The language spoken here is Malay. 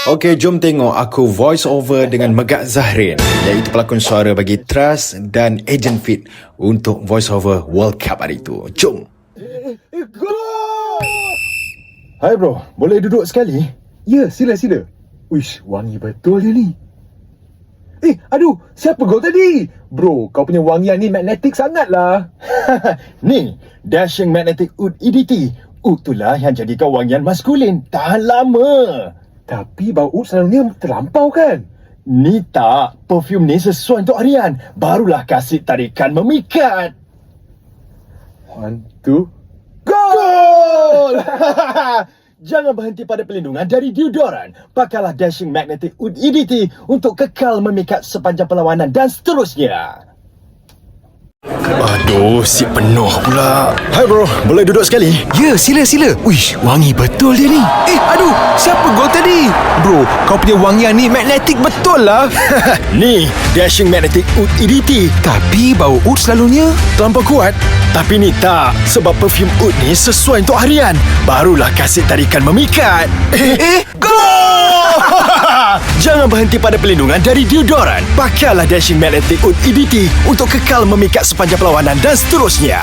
Okey, jom tengok aku voice over dengan Megat Zahrin, iaitu pelakon suara bagi Trust dan Agent Fit untuk voice over World Cup hari itu. Jom. Hai bro, boleh duduk sekali? Ya, sila. Uish, wangi betul dia ni. Aduh, siapa gol tadi? Bro, kau punya wangian ni magnetik sangat lah. Ni, Dashing Magnetic Oud EDT. Oud itulah yang jadikan wangian maskulin. Tahan lama. Tapi bau oud selalunya terlampau kan? Ni tak, perfume ni sesuai untuk harian. Barulah kasih tarikan memikat. 1, 2, gol! Jangan berhenti pada pelindungan dari deodoran. Pakailah Dashing Magnetic Oud EDT untuk kekal memikat sepanjang perlawanan dan seterusnya. Aduh, si penuh pula. Hai bro, boleh duduk sekali? Ya, sila. Uish, wangi betul dia ni. Aduh, siapa gol tadi? Bro, kau punya wangian ni magnetik betul lah. Ni, Dashing Magnetic Oud EDT. Tapi bau oud selalunya Terlampau kuat. Tapi ni tak, sebab perfume oud ni sesuai untuk harian. Barulah kasih tarikan memikat. gol! Jangan berhenti pada pelindungan dari deodoran. Pakailah Dashing Magnetic Oud EDT untuk kekal memikat sepanjang perlawanan dan seterusnya.